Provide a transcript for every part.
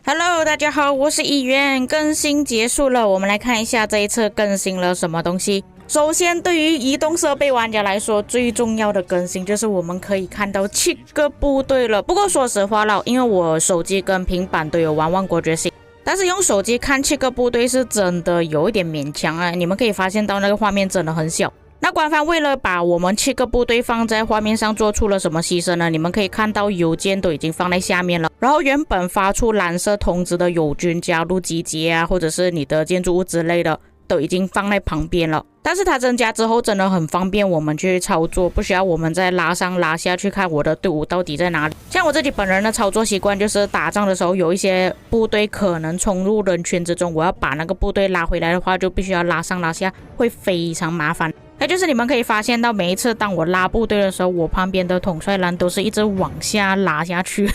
Hello， 大家好，我是议员。更新结束了，我们来看一下这一次更新了什么东西。首先，对于移动设备玩家来说，最重要的更新就是我们可以看到7个部队了。不过说实话了，因为我手机跟平板都有玩万国觉醒，但是用手机看7个部队是真的有一点勉强啊。你们可以发现到那个画面真的很小。那官方为了把我们7个部队放在画面上做出了什么牺牲呢？你们可以看到邮件都已经放在下面了，然后原本发出蓝色通知的友军加入集结啊，或者是你的建筑物之类的都已经放在旁边了。但是它增加之后真的很方便我们去操作，不需要我们再拉上拉下去看我的队伍到底在哪里。像我自己本人的操作习惯就是打仗的时候有一些部队可能冲入人群之中，我要把那个部队拉回来的话就必须要拉上拉下，会非常麻烦。那就是你们可以发现到每一次当我拉部队的时候，我旁边的统帅栏都是一直往下拉下去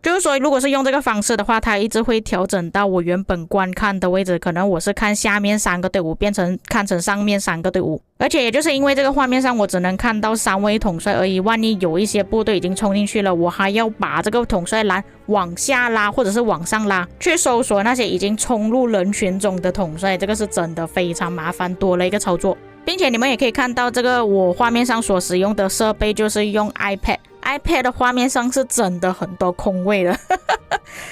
就是说如果是用这个方式的话，它一直会调整到我原本观看的位置，可能我是看下面3个队伍变成看成上面3个队伍，而且也就是因为这个画面上我只能看到3位统帅而已，万一有一些部队已经冲进去了，我还要把这个统帅栏往下拉或者是往上拉去搜索那些已经冲入人群中的统帅，这个是真的非常麻烦，多了一个操作。并且你们也可以看到这个我画面上所使用的设备就是用 iPad 的画面上是真的很多空位的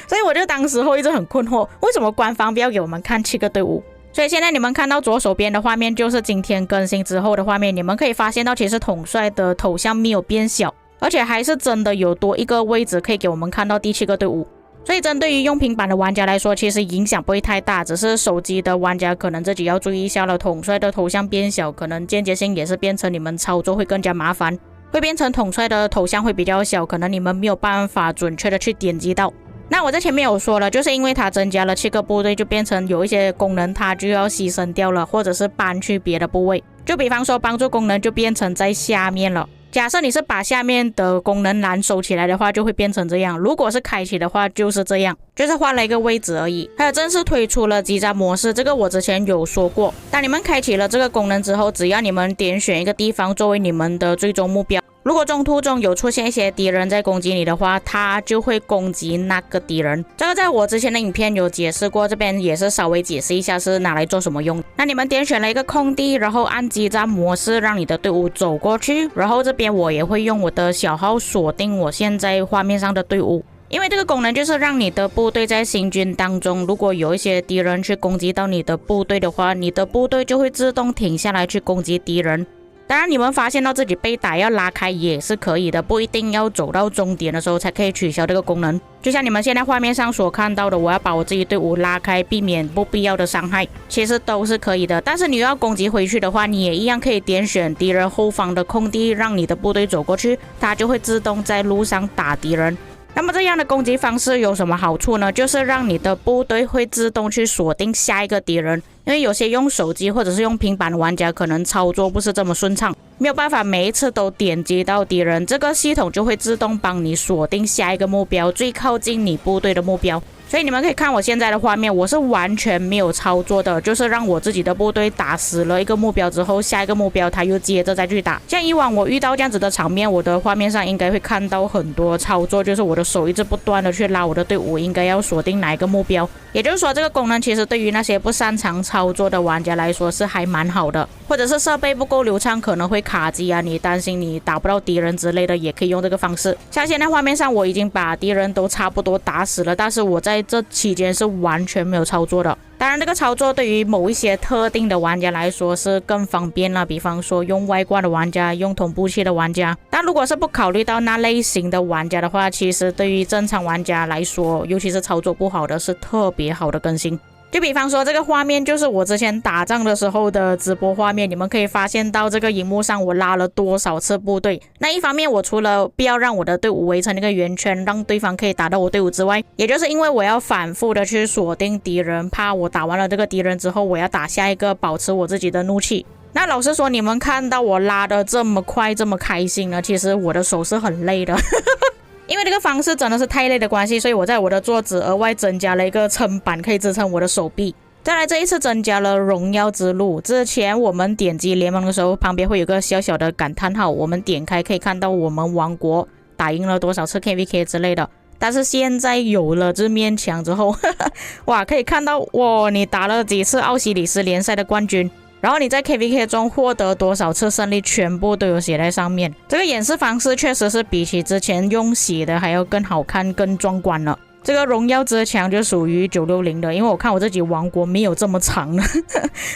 所以我就当时候一直很困惑，为什么官方不要给我们看7个队伍。所以现在你们看到左手边的画面就是今天更新之后的画面，你们可以发现到其实统帅的头像没有变小，而且还是真的有多一个位置可以给我们看到第7个队伍。所以针对于用平板的玩家来说，其实影响不会太大，只是手机的玩家可能自己要注意一下了。统帅的头像变小，可能间接性也是变成你们操作会更加麻烦，会变成统帅的头像会比较小，可能你们没有办法准确的去点击到。那我在前面有说了，就是因为它增加了7个部队，就变成有一些功能它就要牺牲掉了，或者是搬去别的部位。就比方说帮助功能就变成在下面了。假设你是把下面的功能栏收起来的话，就会变成这样，如果是开启的话就是这样，就是换了一个位置而已。还有正式推出了激战模式，这个我之前有说过，当你们开启了这个功能之后，只要你们点选一个地方作为你们的最终目标，如果中途中有出现一些敌人在攻击你的话，它就会攻击那个敌人。这个在我之前的影片有解释过，这边也是稍微解释一下是拿来做什么用。那你们点选了一个空地，然后按激战模式让你的队伍走过去，然后这边我也会用我的小号锁定我现在画面上的队伍。因为这个功能就是让你的部队在行军当中，如果有一些敌人去攻击到你的部队的话，你的部队就会自动停下来去攻击敌人。当然你们发现到自己被打要拉开也是可以的，不一定要走到终点的时候才可以取消这个功能。就像你们现在画面上所看到的，我要把我自己队伍拉开，避免不必要的伤害，其实都是可以的。但是你要攻击回去的话，你也一样可以点选敌人后方的空地，让你的部队走过去，它就会自动在路上打敌人。那么这样的攻击方式有什么好处呢？就是让你的部队会自动去锁定下一个敌人，因为有些用手机或者是用平板的玩家可能操作不是这么顺畅，没有办法每一次都点击到敌人，这个系统就会自动帮你锁定下一个目标，最靠近你部队的目标。所以你们可以看我现在的画面，我是完全没有操作的，就是让我自己的部队打死了一个目标之后，下一个目标他又接着再去打。像以往我遇到这样子的场面，我的画面上应该会看到很多操作，就是我的手一直不断的去拉我的队伍，应该要锁定哪一个目标。也就是说这个功能其实对于那些不擅长操作的玩家来说是还蛮好的，或者是设备不够流畅可能会卡机啊，你担心你打不到敌人之类的，也可以用这个方式。像现在画面上我已经把敌人都差不多打死了，但是我在这期间是完全没有操作的。当然这个操作对于某一些特定的玩家来说是更方便了，比方说用外挂的玩家，用同步器的玩家。但如果是不考虑到那类型的玩家的话，其实对于正常玩家来说，尤其是操作不好的，是特别好的更新。就比方说这个画面就是我之前打仗的时候的直播画面，你们可以发现到这个荧幕上我拉了多少次部队。那一方面我除了不要让我的队伍围成一个圆圈，让对方可以打到我队伍之外，也就是因为我要反复的去锁定敌人，怕我打完了这个敌人之后我要打下一个，保持我自己的怒气。那老实说，你们看到我拉的这么快这么开心呢，其实我的手是很累的因为这个方式真的是太累的关系，所以我在我的桌子额外增加了一个撑板，可以支撑我的手臂。再来这一次增加了荣耀之路，之前我们点击联盟的时候旁边会有个小小的感叹号，我们点开可以看到我们王国打赢了多少次 KVK 之类的。但是现在有了这面墙之后哇，可以看到哇，你打了几次奥西里斯联赛的冠军，然后你在 KVK 中获得多少次胜利，全部都有写在上面。这个演示方式确实是比起之前用写的还要更好看更壮观了。这个荣耀之墙就属于960的，因为我看我自己王国没有这么长了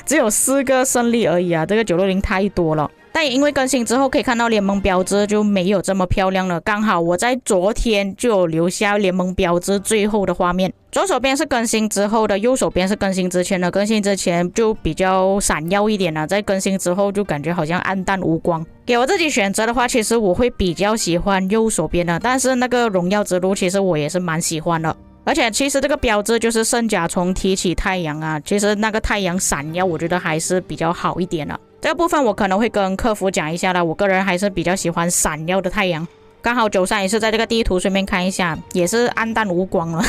只有4个胜利而已啊，这个960太多了。但也因为更新之后可以看到联盟标志就没有这么漂亮了，刚好我在昨天就有留下联盟标志最后的画面，左手边是更新之后的，右手边是更新之前的。更新之前就比较闪耀一点了，在更新之后就感觉好像暗淡无光。给我自己选择的话，其实我会比较喜欢右手边的，但是那个荣耀之路其实我也是蛮喜欢的。而且其实这个标志就是圣甲虫提起太阳啊，其实那个太阳闪耀我觉得还是比较好一点的。这个部分我可能会跟客服讲一下啦，我个人还是比较喜欢闪耀的太阳。刚好93也是在这个地图顺便看一下，也是暗淡无光了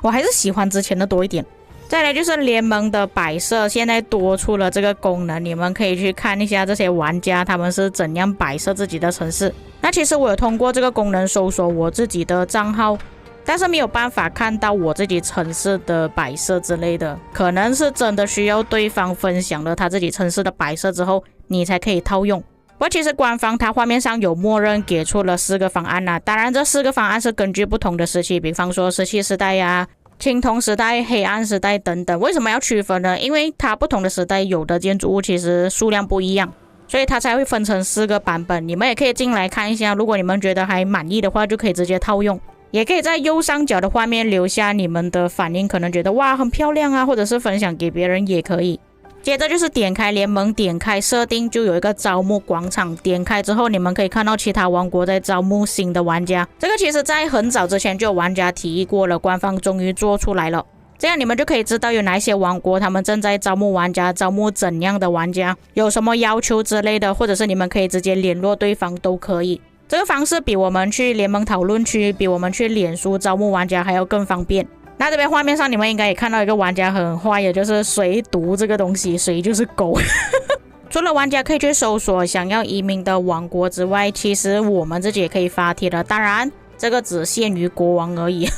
我还是喜欢之前的多一点。再来就是联盟的摆设，现在多出了这个功能，你们可以去看一下这些玩家他们是怎样摆设自己的城市。那其实我有通过这个功能搜索我自己的账号，但是没有办法看到我自己城市的摆设之类的，可能是真的需要对方分享了他自己城市的摆设之后你才可以套用。不过其实官方它画面上有默认给出了4个方案啦，当然这4个方案是根据不同的时期，比方说石器时代呀、青铜时代、黑暗时代等等。为什么要区分呢？因为它不同的时代有的建筑物其实数量不一样，所以它才会分成4个版本。你们也可以进来看一下，如果你们觉得还满意的话就可以直接套用。也可以在右上角的画面留下你们的反应，可能觉得哇很漂亮啊，或者是分享给别人也可以。接着就是点开联盟，点开设定，就有一个招募广场，点开之后你们可以看到其他王国在招募新的玩家。这个其实在很早之前就有玩家提议过了，官方终于做出来了，这样你们就可以知道有哪些王国他们正在招募玩家，招募怎样的玩家，有什么要求之类的，或者是你们可以直接联络对方都可以。这个方式比我们去联盟讨论区，比我们去脸书招募玩家还要更方便。那这边画面上你们应该也看到一个玩家很坏，也就是谁读这个东西谁就是狗除了玩家可以去搜索想要移民的王国之外，其实我们自己也可以发帖的，当然这个只限于国王而已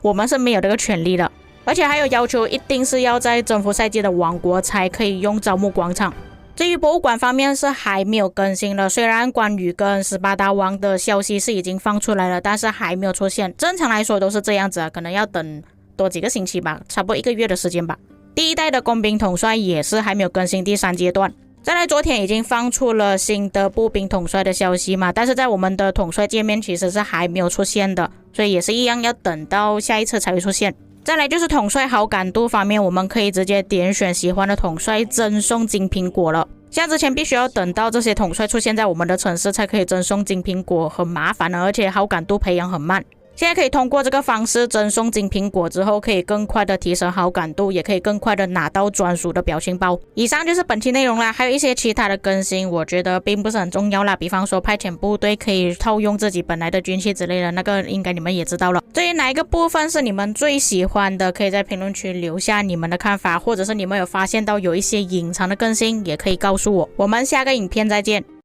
我们是没有这个权利的。而且还有要求一定是要在征服赛季的王国才可以用招募广场。至于博物馆方面是还没有更新了，虽然关羽跟18大王的消息是已经放出来了，但是还没有出现。正常来说都是这样子啊，可能要等多几个星期吧，差不多1个月的时间吧。第一代的工兵统帅也是还没有更新第3阶段。再来昨天已经放出了新的步兵统帅的消息嘛，但是在我们的统帅界面其实是还没有出现的，所以也是一样要等到下一次才会出现。再来就是统帅好感度方面，我们可以直接点选喜欢的统帅赠送金苹果了。像之前必须要等到这些统帅出现在我们的城市才可以赠送金苹果，很麻烦的，而且好感度培养很慢。现在可以通过这个方式赠送金苹果之后，可以更快的提升好感度，也可以更快的拿到专属的表情包。以上就是本期内容啦，还有一些其他的更新我觉得并不是很重要啦，比方说派遣部队可以套用自己本来的军器之类的，那个应该你们也知道了。至于哪一个部分是你们最喜欢的，可以在评论区留下你们的看法，或者是你们有发现到有一些隐藏的更新也可以告诉我。我们下个影片再见。